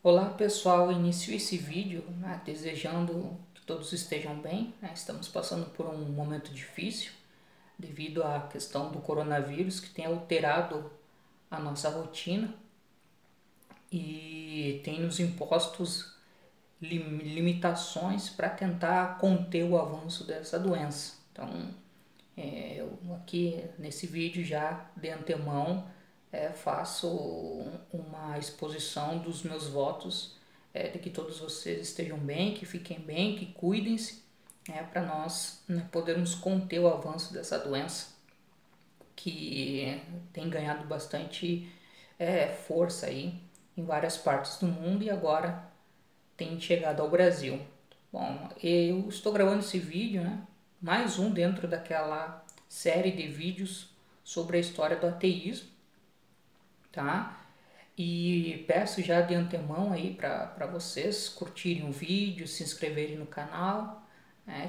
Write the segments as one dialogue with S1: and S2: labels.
S1: Olá pessoal, inicio esse vídeo desejando que todos estejam bem. Estamos passando por um momento difícil devido à questão do coronavírus que tem alterado a nossa rotina e tem nos impostos limitações para tentar conter o avanço dessa doença. Então, eu aqui nesse vídeo já de antemão faço uma exposição dos meus votos de que todos vocês estejam bem, que fiquem bem, que cuidem-se, para nós podermos conter o avanço dessa doença que tem ganhado bastante força aí em várias partes do mundo e agora tem chegado ao Brasil. Bom, eu estou gravando esse vídeo, mais um dentro daquela série de vídeos sobre a história do ateísmo, tá? E peço já de antemão aí para vocês curtirem o vídeo, se inscreverem no canal,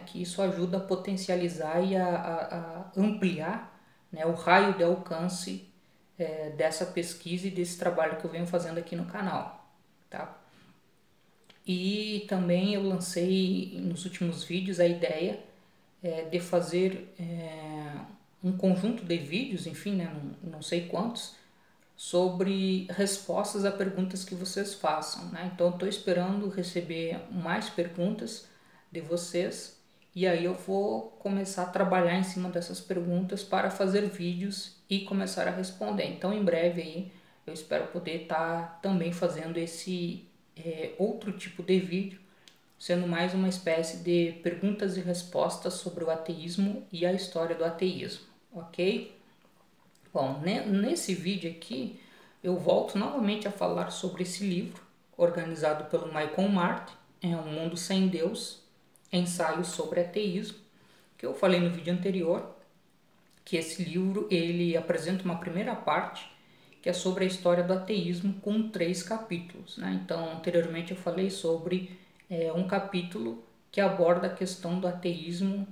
S1: que isso ajuda a potencializar e a ampliar, o raio de alcance dessa pesquisa e desse trabalho que eu venho fazendo aqui no canal, tá? E também eu lancei nos últimos vídeos a ideia de fazer um conjunto de vídeos, enfim, não sei quantos, sobre respostas a perguntas que vocês façam, Então eu estou esperando receber mais perguntas de vocês e aí eu vou começar a trabalhar em cima dessas perguntas para fazer vídeos e começar a responder. Então em breve aí eu espero poder estar também fazendo esse outro tipo de vídeo, sendo mais uma espécie de perguntas e respostas sobre o ateísmo e a história do ateísmo, ok? Bom, nesse vídeo aqui eu volto novamente a falar sobre esse livro, organizado pelo Michael Martin, Um Mundo Sem Deus, Ensaios sobre Ateísmo, que eu falei no vídeo anterior, que esse livro ele apresenta uma primeira parte, que é sobre a história do ateísmo com 3 capítulos. Então, anteriormente eu falei sobre um capítulo que aborda a questão do ateísmo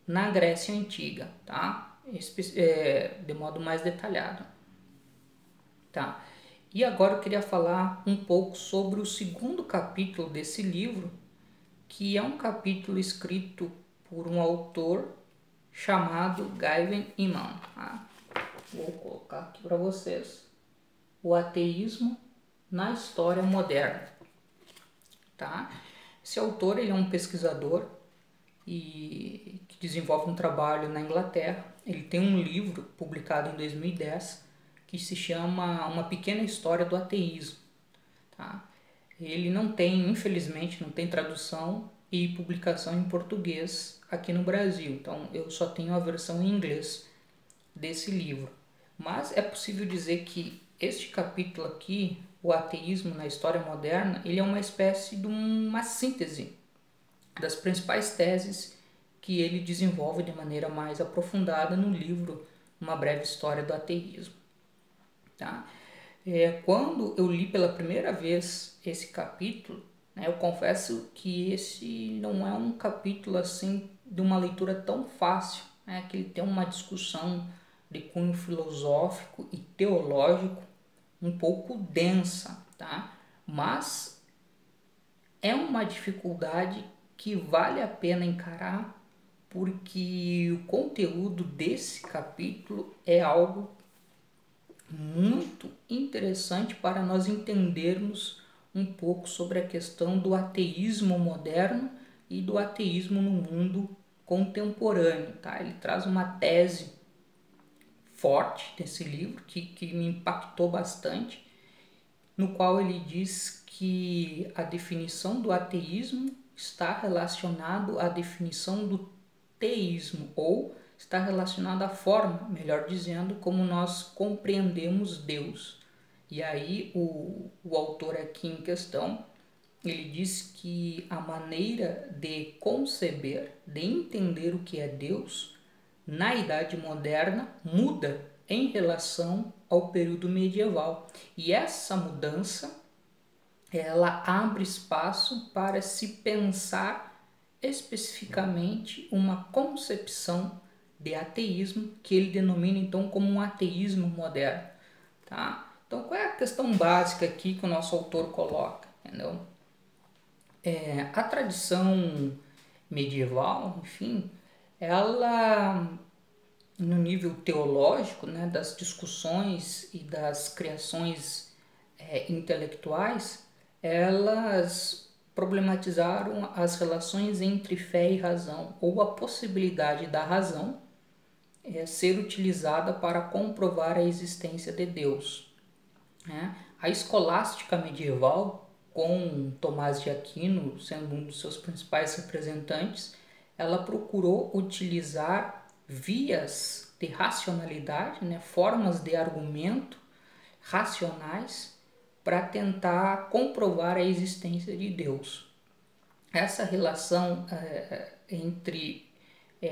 S1: na Grécia Antiga, tá? De modo mais detalhado. Tá? E agora eu queria falar um pouco sobre o segundo capítulo desse livro, que é um capítulo escrito por um autor chamado Gavin Iman. Tá? Vou colocar aqui para vocês. O ateísmo na história moderna. Tá? Esse autor ele é um pesquisador e que desenvolve um trabalho na Inglaterra. Ele tem um livro publicado em 2010 que se chama Uma Pequena História do Ateísmo. Tá? Ele não tem, infelizmente, não tem tradução e publicação em português aqui no Brasil. Então eu só tenho a versão em inglês desse livro. Mas é possível dizer que este capítulo aqui, o ateísmo na história moderna, ele é uma espécie de uma síntese das principais teses que ele desenvolve de maneira mais aprofundada no livro Uma Breve História do Ateísmo. Tá? Quando eu li pela primeira vez esse capítulo, eu confesso que esse não é um capítulo assim de uma leitura tão fácil, que ele tem uma discussão de cunho filosófico e teológico um pouco densa, tá? Mas é uma dificuldade que vale a pena encarar, porque o conteúdo desse capítulo é algo muito interessante para nós entendermos um pouco sobre a questão do ateísmo moderno e do ateísmo no mundo contemporâneo, tá? Ele traz uma tese forte desse livro que me impactou bastante, no qual ele diz que a definição do ateísmo está relacionado à definição do teísmo, ou está relacionado à forma, melhor dizendo, como nós compreendemos Deus. E aí o autor aqui em questão, ele diz que a maneira de conceber, de entender o que é Deus, na Idade Moderna muda em relação ao período medieval. E essa mudança, ela abre espaço para se pensar especificamente uma concepção de ateísmo que ele denomina então como um ateísmo moderno, tá? Então, qual é a questão básica aqui que o nosso autor coloca? Entendeu? A tradição medieval, enfim, ela, no nível teológico, né, das discussões e das criações intelectuais, elas problematizaram as relações entre fé e razão, ou a possibilidade da razão ser utilizada para comprovar a existência de Deus. Né? A escolástica medieval, com Tomás de Aquino sendo um dos seus principais representantes, ela procurou utilizar vias de racionalidade, né, formas de argumento racionais para tentar comprovar a existência de Deus. Essa relação entre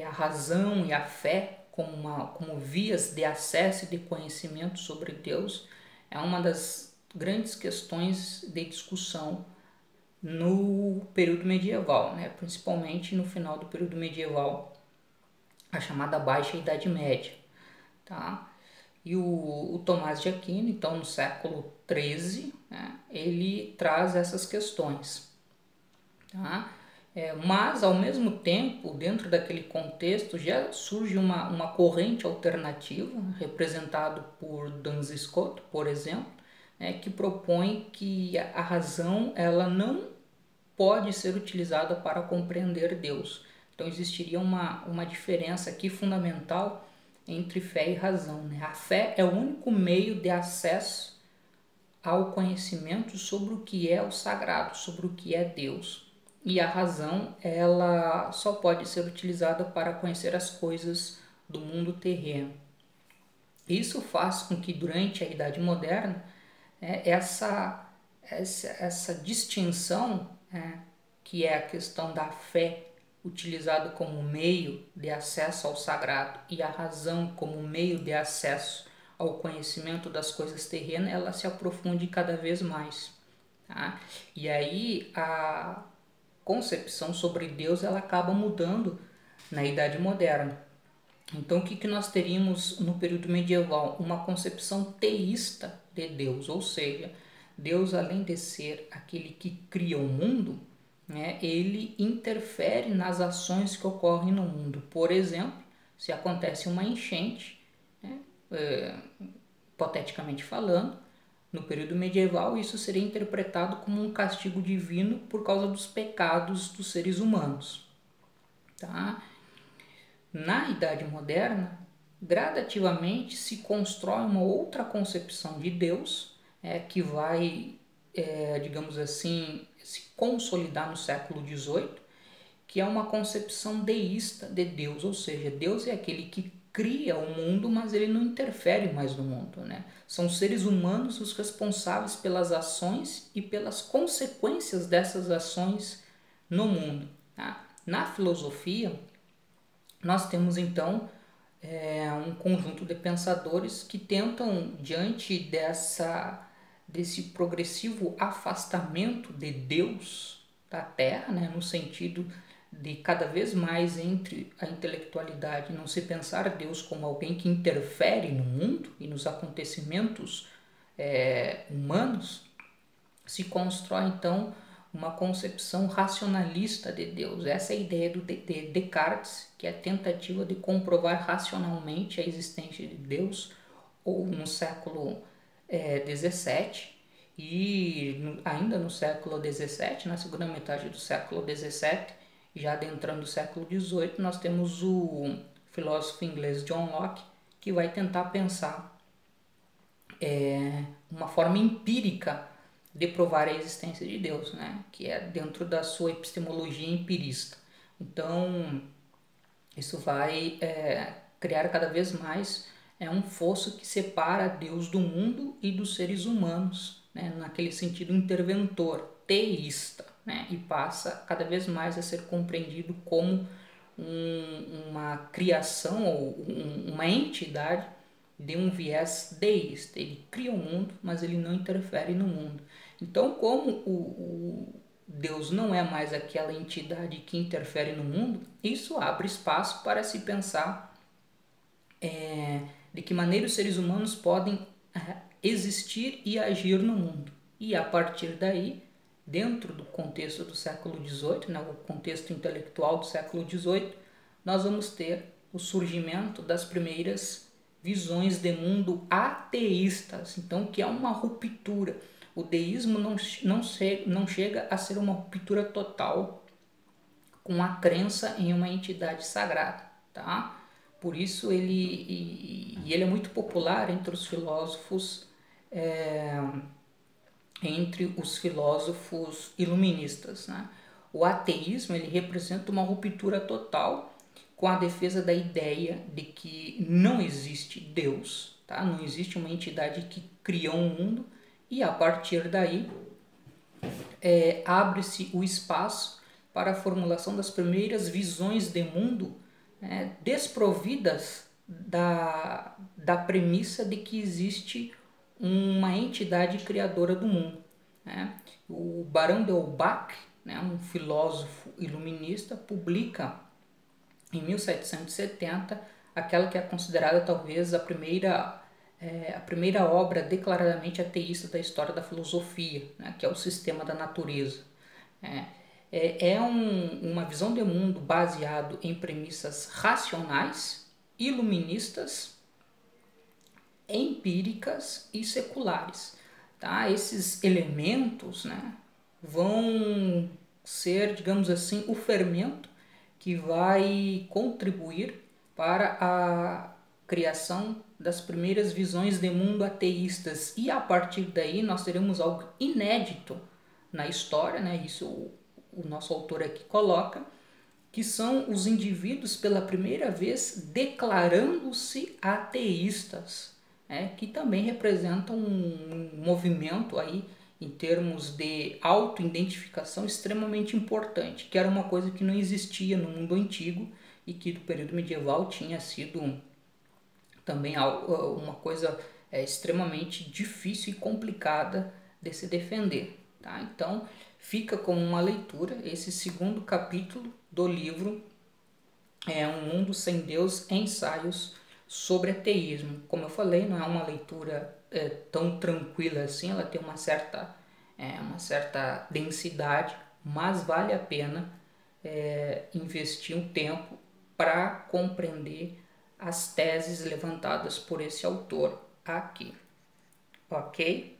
S1: a razão e a fé como vias de acesso e de conhecimento sobre Deus é uma das grandes questões de discussão no período medieval, né? Principalmente no final do período medieval, a chamada Baixa Idade Média. Tá? E o Tomás de Aquino, então no século XIII, né, ele traz essas questões. Tá? Mas, ao mesmo tempo, dentro daquele contexto, já surge uma corrente alternativa, representado por Duns Scott, por exemplo, né, que propõe que a razão ela não pode ser utilizada para compreender Deus. Então, existiria uma diferença aqui fundamental entre fé e razão. Né? A fé é o único meio de acesso ao conhecimento sobre o que é o sagrado, sobre o que é Deus. E a razão, ela só pode ser utilizada para conhecer as coisas do mundo terreno. Isso faz com que durante a Idade Moderna essa distinção, que é a questão da fé utilizado como meio de acesso ao sagrado e a razão como meio de acesso ao conhecimento das coisas terrenas, ela se aprofunde cada vez mais. Tá? E aí a concepção sobre Deus ela acaba mudando na Idade Moderna. Então, o que nós teríamos no período medieval? Uma concepção teísta de Deus, ou seja, Deus, além de ser aquele que cria o mundo, né, ele interfere nas ações que ocorrem no mundo. Por exemplo, se acontece uma enchente, né, hipoteticamente falando, no período medieval, isso seria interpretado como um castigo divino por causa dos pecados dos seres humanos. Tá? Na Idade Moderna, gradativamente se constrói uma outra concepção de Deus, que vai, digamos assim, se consolidar no século XVIII, que é uma concepção deísta de Deus, ou seja, Deus é aquele que cria o mundo, mas ele não interfere mais no mundo, né? São os seres humanos os responsáveis pelas ações e pelas consequências dessas ações no mundo. Tá? Na filosofia, nós temos então um conjunto de pensadores que tentam, diante desse progressivo afastamento de Deus da Terra, né, no sentido de cada vez mais entre a intelectualidade não se pensar Deus como alguém que interfere no mundo e nos acontecimentos humanos, se constrói então uma concepção racionalista de Deus. Essa é a ideia de Descartes, que é a tentativa de comprovar racionalmente a existência de Deus, ou no século XVII, e ainda no século XVII, na segunda metade do século XVII, já adentrando o século XVIII, nós temos o filósofo inglês John Locke, que vai tentar pensar uma forma empírica de provar a existência de Deus, né? Que é dentro da sua epistemologia empirista. Então, isso vai criar cada vez mais um fosso que separa Deus do mundo e dos seres humanos, né? Naquele sentido interventor, teísta, né? E passa cada vez mais a ser compreendido como uma criação ou uma entidade de um viés deísta. Ele cria o mundo, mas ele não interfere no mundo. Então, como o Deus não é mais aquela entidade que interfere no mundo, isso abre espaço para se pensar de que maneira os seres humanos podem existir e agir no mundo. E a partir daí, dentro do contexto do século XVIII, né, o contexto intelectual do século XVIII, nós vamos ter o surgimento das primeiras visões de mundo ateístas, então que é uma ruptura. O deísmo não chega a ser uma ruptura total com a crença em uma entidade sagrada, tá? Por isso ele é muito popular entre os filósofos, iluministas, né? O ateísmo ele representa uma ruptura total com a defesa da ideia de que não existe Deus, tá? Não existe uma entidade que criou um mundo, e a partir daí abre-se o espaço para a formulação das primeiras visões de mundo, desprovidas da premissa de que existe uma entidade criadora do mundo, né? O Barão de Holbach, né, um filósofo iluminista, publica em 1770 aquela que é considerada talvez a primeira obra declaradamente ateísta da história da filosofia, né, que é o Sistema da Natureza. Uma visão de mundo baseado em premissas racionais, iluministas, empíricas e seculares. Tá? Esses elementos, né, vão ser, digamos assim, o fermento que vai contribuir para a criação das primeiras visões de mundo ateístas, e a partir daí nós teremos algo inédito na história, né? Isso o nosso autor aqui coloca, que são os indivíduos pela primeira vez declarando-se ateístas, que também representam um movimento aí em termos de autoidentificação extremamente importante, que era uma coisa que não existia no mundo antigo e que do período medieval tinha sido também uma coisa extremamente difícil e complicada de se defender. Tá? Então fica como uma leitura esse segundo capítulo do livro Um Mundo Sem Deus, Ensaios sobre Ateísmo. Como eu falei, não é uma leitura tão tranquila assim, ela tem uma certa densidade, mas vale a pena investir um tempo para compreender as teses levantadas por esse autor aqui, ok?